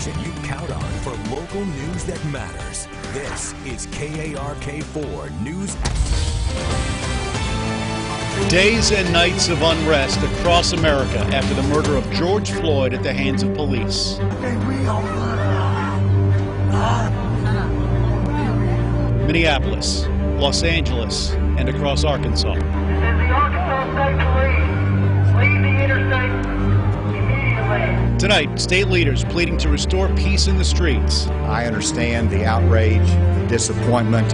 station you count on for local news that matters. This is KARK4 News. Days and nights of unrest across America after the murder of George Floyd at the hands of police. Minneapolis, Los Angeles, and across Arkansas. This is the Arkansas State Police. Leave the interstate immediately. Tonight, state leaders pleading to restore peace in the streets. I understand the outrage, the disappointment,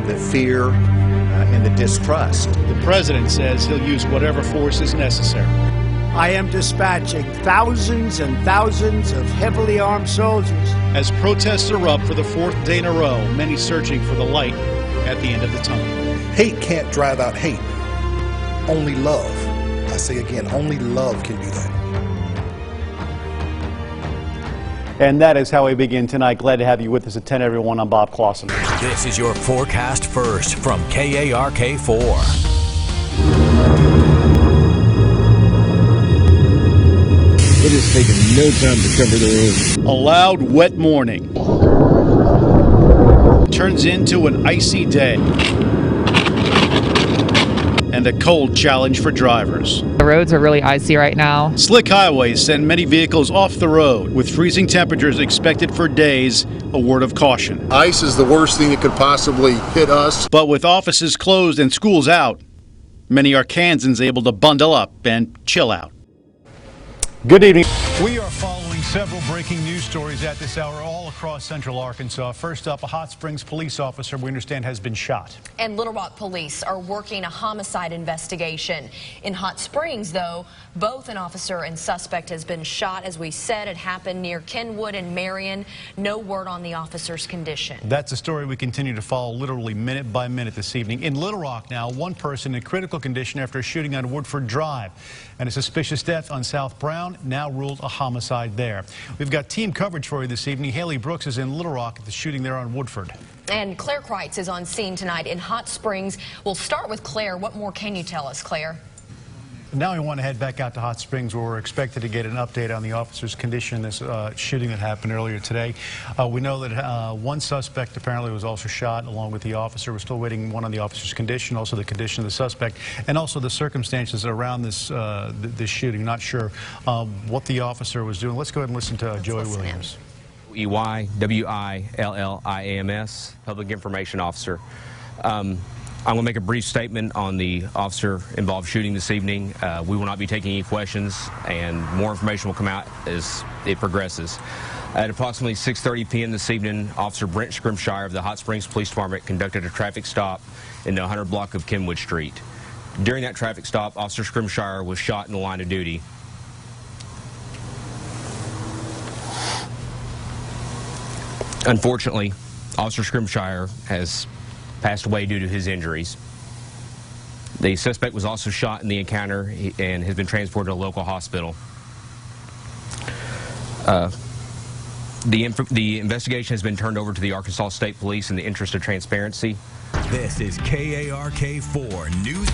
the fear, and the distrust. The president says he'll use whatever force is necessary. I am dispatching thousands and thousands of heavily armed soldiers. As protests erupt for the fourth day in a row, many searching for the light at the end of the tunnel. Hate can't drive out hate. Only love. I say again, only love can do that. And that is how we begin tonight. Glad to have you with us at 10, everyone. I'm Bob Clausen. This is your forecast first from KARK4. It is taking no time to cover the room. A loud, wet morning turns into an icy day and a cold challenge for drivers. The roads are really icy right now. Slick highways send many vehicles off the road. With freezing temperatures expected for days, a word of caution. Ice is the worst thing that could possibly hit us. But with offices closed and schools out, many Arkansans able to bundle up and chill out. Good evening. We are following several breaking news stories at this hour all across central Arkansas. First up, a Hot Springs police officer we understand has been shot. And Little Rock police are working a homicide investigation. In Hot Springs, though, both an officer and suspect has been shot. As we said, it happened near Kenwood and Marion. No word on the officer's condition. That's a story we continue to follow literally minute by minute this evening. In Little Rock now, one person in critical condition after a shooting on Woodford Drive. And a suspicious death on South Brown, now ruled a homicide there. We've got team coverage for you this evening. Haley Brooks is in Little Rock at the shooting there on Woodford. And Claire Kreitz is on scene tonight in Hot Springs. We'll start with Claire. What more can you tell us, Claire? Now we want to head back out to Hot Springs, where we're expected to get an update on the officer's condition in this shooting that happened earlier today. We know that one suspect apparently was also shot along with the officer. We're still waiting one on the officer's condition, also the condition of the suspect, and also the circumstances around this this shooting. Not sure what the officer was doing. Let's go ahead and listen to Joey Williams. EYWILLIAMS, Public Information Officer. I'm going to make a brief statement on the officer involved shooting this evening. We will not be taking any questions, and more information will come out as it progresses. At approximately 6:30 p.m. this evening, Officer Brent Scrimshire of the Hot Springs Police Department conducted a traffic stop in the 100 block of Kenwood Street. During that traffic stop, Officer Scrimshire was shot in the line of duty. Unfortunately, Officer Scrimshire has passed away due to his injuries. The suspect was also shot in the encounter and has been transported to a local hospital. The investigation has been turned over to the Arkansas State Police in the interest of transparency. This is KARK4 News.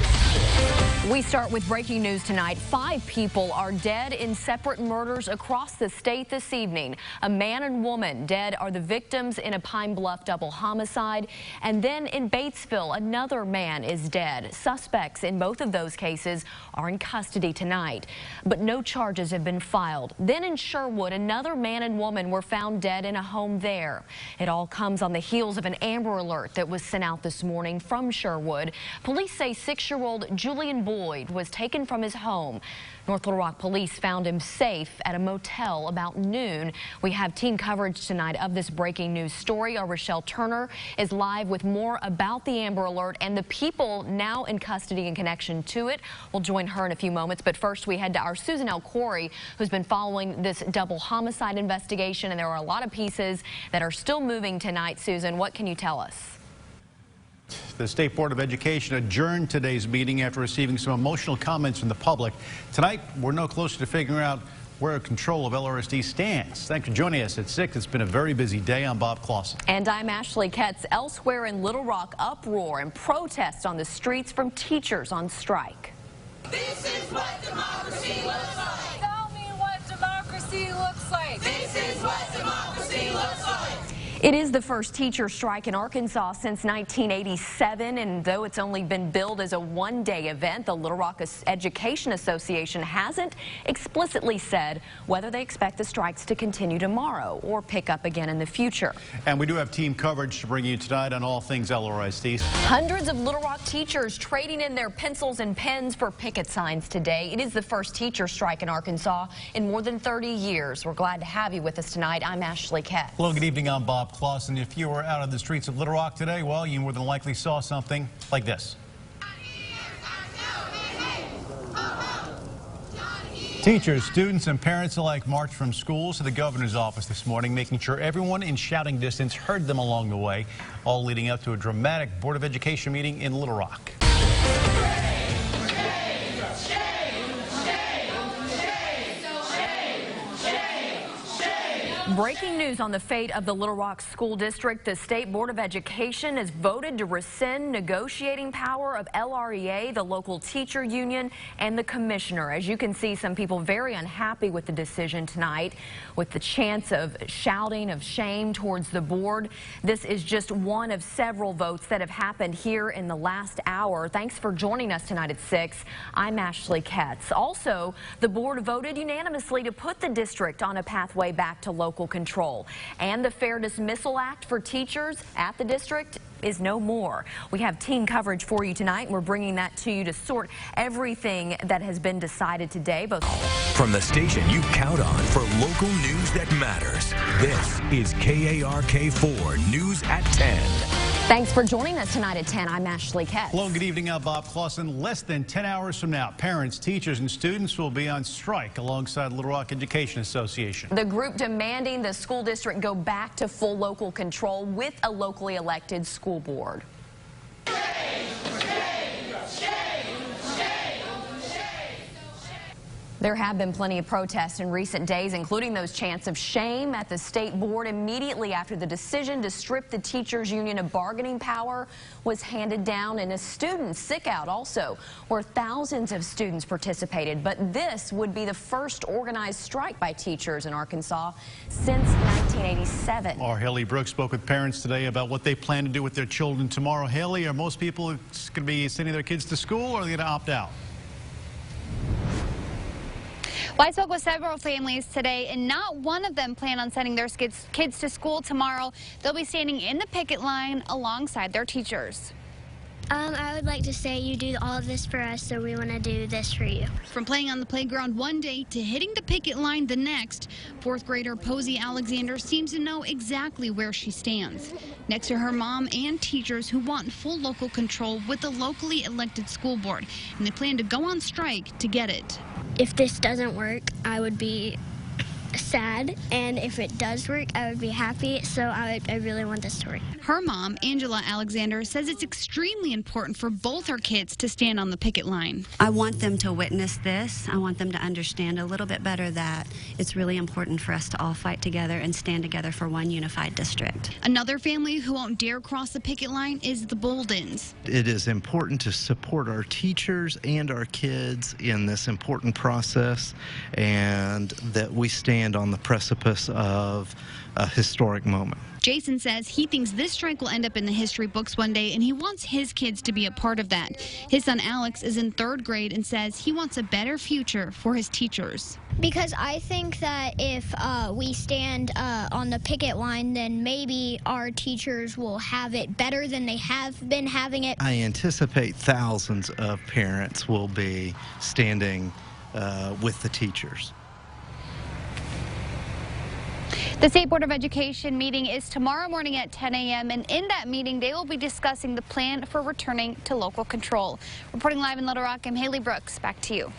We start with breaking news tonight. 5 people are dead in separate murders across the state this evening. A man and woman dead are the victims in a Pine Bluff double homicide. And then in Batesville, another man is dead. Suspects in both of those cases are in custody tonight, but no charges have been filed. Then in Sherwood, another man and woman were found dead in a home there. It all comes on the heels of an Amber Alert that was sent out this morning from Sherwood. Police say 6-year-old Julian Boyd was taken from his home. North Little Rock police found him safe at a motel about noon. We have team coverage tonight of this breaking news story. Our Rochelle Turner is live with more about the Amber Alert and the people now in custody in connection to it. We'll join her in a few moments, but first we head to our Susan L. Corey, who's been following this double homicide investigation, and there are a lot of pieces that are still moving tonight. Susan, what can you tell us? The State Board of Education adjourned today's meeting after receiving some emotional comments from the public. Tonight, we're no closer to figuring out where control of LRSD stands. Thanks for joining us at 6. It's been a very busy day. I'm Bob Clausen. And I'm Ashley Ketz. Elsewhere in Little Rock, uproar and protests on the streets from teachers on strike. This is what democracy looks like. Tell me what democracy looks like. This is what democracy It is the first teacher strike in Arkansas since 1987, and though it's only been billed as a one-day event, the Little Rock Education Association hasn't explicitly said whether they expect the strikes to continue tomorrow or pick up again in the future. And we do have team coverage to bring you tonight on all things LRIC. Hundreds of Little Rock teachers trading in their pencils and pens for picket signs today. It is the first teacher strike in Arkansas in more than 30 years. We're glad to have you with us tonight. I'm Ashley Kett. Hello, good evening. I'm Bob Clausen. If you were out on the streets of Little Rock today, well, you more than likely saw something like this. Teachers, students, and parents alike marched from schools to the governor's office this morning, making sure everyone in shouting distance heard them along the way, all leading up to a dramatic Board of Education meeting in Little Rock. Breaking news on the fate of the Little Rock School District. The State Board of Education has voted to rescind negotiating power of LREA, the local teacher union, and the commissioner. As you can see, some people very unhappy with the decision tonight, with the chance of shouting of shame towards the board. This is just one of several votes that have happened here in the last hour. Thanks for joining us tonight at 6. I'm Ashley Kett. Also, the board voted unanimously to put the district on a pathway back to local control, and the Fair Dismissal Act for teachers at the district is no more. We have team coverage for you tonight, and we're bringing that to you to sort everything that has been decided today. From the station you count on for local news that matters, this is KARK4 News at 10. Thanks for joining us tonight at 10. I'm Ashley Kett. Hello, good evening. I'm Bob Clausen. Less than 10 hours from now, parents, teachers, and students will be on strike alongside Little Rock Education Association. The group demanding the school district go back to full local control with a locally elected school board. There have been plenty of protests in recent days, including those chants of shame at the state board immediately after the decision to strip the teachers union of bargaining power was handed down, and a student sick out also, where thousands of students participated. But this would be the first organized strike by teachers in Arkansas since 1987. Our Haley Brooks spoke with parents today about what they plan to do with their children tomorrow. Haley, are most people going to be sending their kids to school, or are they going to opt out? Well, I spoke with several families today, and not one of them plan on sending their kids to school tomorrow. They'll be standing in the picket line alongside their teachers. I would like to say you do all of this for us, so we want to do this for you. From playing on the playground one day to hitting the picket line the next, fourth grader Posey Alexander seems to know exactly where she stands, next to her mom and teachers who want full local control with the locally elected school board, and they plan to go on strike to get it. If this doesn't work, I would be sad, and if it does work, I would be happy, so I really want this to work. Her mom, Angela Alexander, says it's extremely important for both her kids to stand on the picket line. I want them to witness this. I want them to understand a little bit better that it's really important for us to all fight together and stand together for one unified district. Another family who won't dare cross the picket line is the Boldens. It is important to support our teachers and our kids in this important process, and that we stand on the precipice of a historic moment. Jason says he thinks this strike will end up in the history books one day, and he wants his kids to be a part of that. His son Alex is in 3rd grade and says he wants a better future for his teachers. Because I think that if we stand on the picket line, then maybe our teachers will have it better than they have been having it. I anticipate thousands of parents will be standing with the teachers. The State Board of Education meeting is tomorrow morning at 10 a.m. and in that meeting they will be discussing the plan for returning to local control. Reporting live in Little Rock, I'm Haley Brooks. Back to you.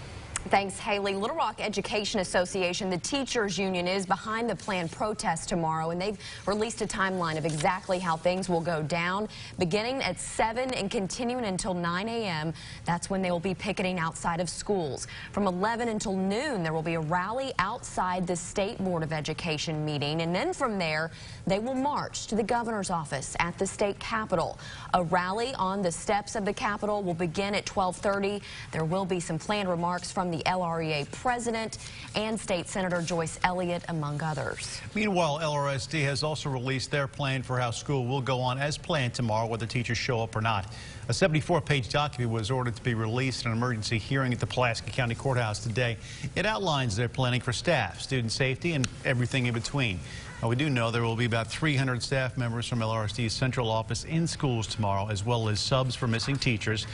Thanks, Haley. Little Rock Education Association, the teachers union, is behind the planned protest tomorrow, and they've released a timeline of exactly how things will go down. Beginning at 7 and continuing until 9 a.m., that's when they will be picketing outside of schools. From 11 until noon, there will be a rally outside the State Board of Education meeting, and then from there, they will march to the governor's office at the state capitol. A rally on the steps of the capitol will begin at 12:30. There will be some planned remarks from the the LREA president, and State Senator Joyce Elliott, among others. Meanwhile, LRSD has also released their plan for how school will go on as planned tomorrow, whether teachers show up or not. A 74-page document was ordered to be released in an emergency hearing at the Pulaski County Courthouse today. It outlines their planning for staff, student safety, and everything in between. Now, we do know there will be about 300 staff members from LRSD's central office in schools tomorrow, as well as subs for missing teachers.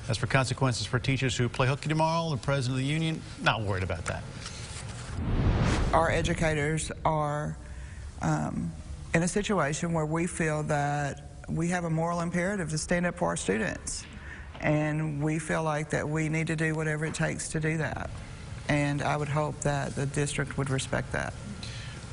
As for consequences for teachers who play hooky tomorrow, the president of the union, not worried about that. Our educators are in a situation where we feel that we have a moral imperative to stand up for our students, and we feel like that we need to do whatever it takes to do that, and I would hope that the district would respect that.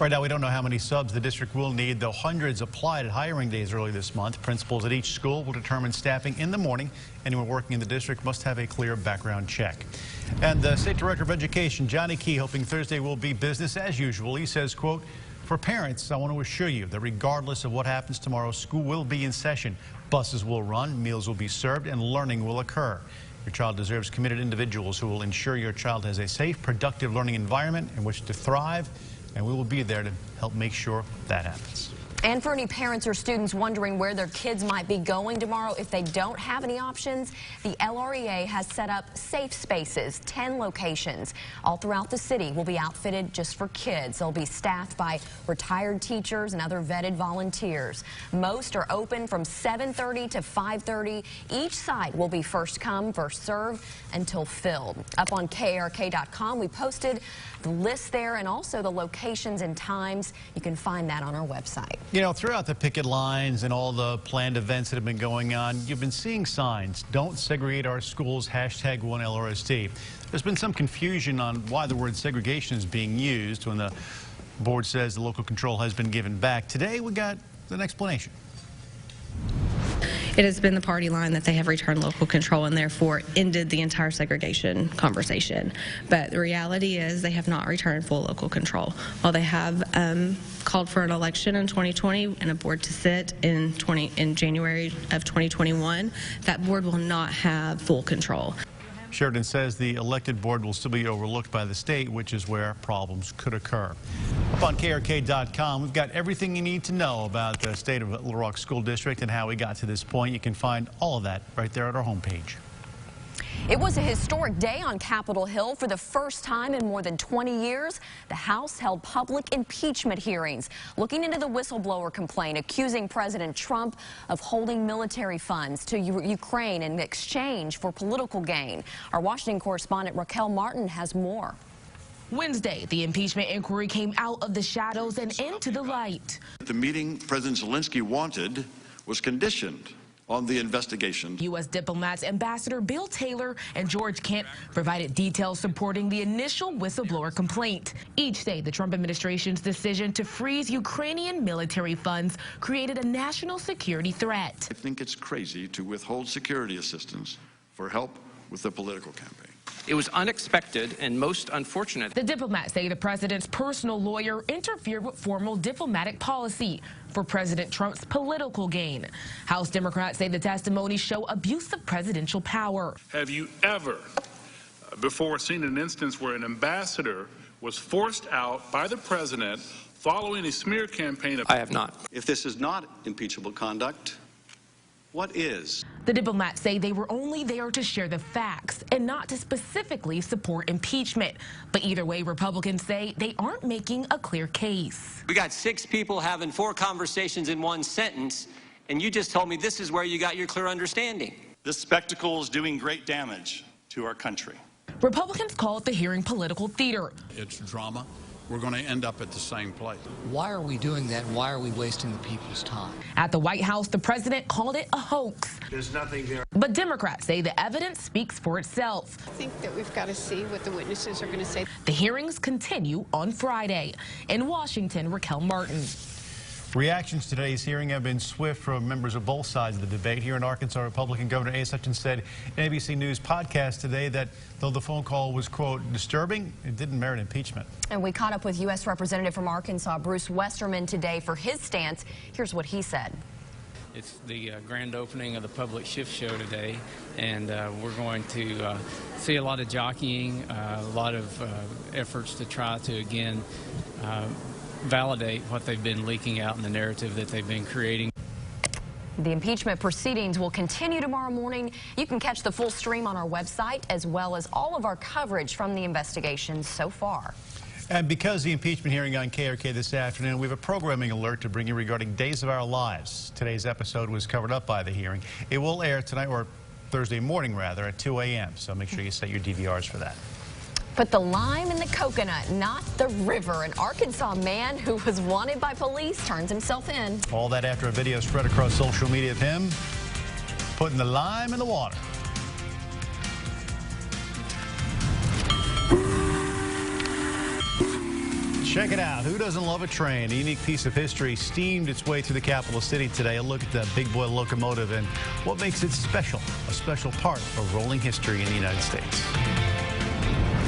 Right now, we don't know how many subs the district will need, though hundreds applied at hiring days early this month. Principals at each school will determine staffing in the morning. Anyone working in the district must have a clear background check. And the State Director of Education, Johnny Key, hoping Thursday will be business as usual. He says, quote, "For parents, I want to assure you that regardless of what happens tomorrow, school will be in session. Buses will run, meals will be served, and learning will occur. Your child deserves committed individuals who will ensure your child has a safe, productive learning environment in which to thrive, and we will be there to help make sure that happens." And for any parents or students wondering where their kids might be going tomorrow if they don't have any options, the LREA has set up safe spaces, 10 locations. All throughout the city will be outfitted just for kids. They'll be staffed by retired teachers and other vetted volunteers. Most are open from 7:30 to 5:30. Each side will be first come, first serve until filled. Up on KARK.com, we posted the list there and also the locations and times. You can find that on our website. You know, throughout the picket lines and all the planned events that have been going on, you've been seeing signs, "Don't segregate our schools, #1LRSD. There's been some confusion on why the word segregation is being used when the board says the local control has been given back. Today, we got an explanation. It has been the party line that they have returned local control and therefore ended the entire segregation conversation. But the reality is they have not returned full local control. While they have called for an election in 2020 and a board to sit in January of 2021, that board will not have full control. Sheridan says the elected board will still be overlooked by the state, which is where problems could occur. Up on KARK.com, we've got everything you need to know about the state of Little Rock School District and how we got to this point. You can find all of that right there at our homepage. It was a historic day on Capitol Hill. For the first time in more than 20 years, the House held public impeachment hearings, looking into the whistleblower complaint accusing President Trump of holding military funds to Ukraine in exchange for political gain. Our Washington correspondent Raquel Martin has more. Wednesday, the impeachment inquiry came out of the shadows and into the light. The meeting President Zelensky wanted was conditioned on the investigation. U.S. diplomats Ambassador Bill Taylor and George Kent provided details supporting the initial whistleblower complaint. Each say the Trump administration's decision to freeze Ukrainian military funds created a national security threat. I think it's crazy to withhold security assistance for help with the political campaign. It was unexpected and most unfortunate. The diplomats say the president's personal lawyer interfered with formal diplomatic policy for President Trump's political gain. House Democrats say the testimonies show abuse of presidential power. Have you ever before seen an instance where an ambassador was forced out by the president following a smear campaign? I have not. If this is not impeachable conduct, what is? The diplomats say they were only there to share the facts and not to specifically support impeachment. But either way, Republicans say they aren't making a clear case. We got 6 people having 4 conversations in one sentence, and you just told me this is where you got your clear understanding. This spectacle is doing great damage to our country. Republicans call it the hearing political theater. It's drama. We're going to end up at the same place. Why are we doing that? Why are we wasting the people's time? At the White House, the president called it a hoax. There's nothing there. But Democrats say the evidence speaks for itself. I think that we've got to see what the witnesses are going to say. The hearings continue on Friday. In Washington, Raquel Martin. Reactions to today's hearing have been swift from members of both sides of the debate. Here in Arkansas, Republican Governor Asa Hutchins said in ABC News podcast today that though the phone call was, quote, disturbing, it didn't merit impeachment. And we caught up with U.S. Representative from Arkansas, Bruce Westerman, today for his stance. Here's what he said. It's the grand opening of the public shift show today, and we're going to see a lot of jockeying, a lot of efforts to try to, again, validate what they've been leaking out in the narrative that they've been creating. The impeachment proceedings will continue tomorrow morning. You can catch the full stream on our website, as well as all of our coverage from the investigation so far. And because the impeachment hearing on KARK this afternoon, we have a programming alert to bring you regarding Days of Our Lives. Today's episode was covered up by the hearing. It will air tonight, or Thursday morning rather, at 2 a.m. So make sure you set your DVRs for that. Put the lime in the coconut, not the river. An Arkansas man who was wanted by police turns himself in. All that after a video spread across social media of him putting the lime in the water. Check it out. Who doesn't love a train? A unique piece of history steamed its way through the capital city today. A look at the big boy locomotive and what makes it special, a special part of rolling history in the United States.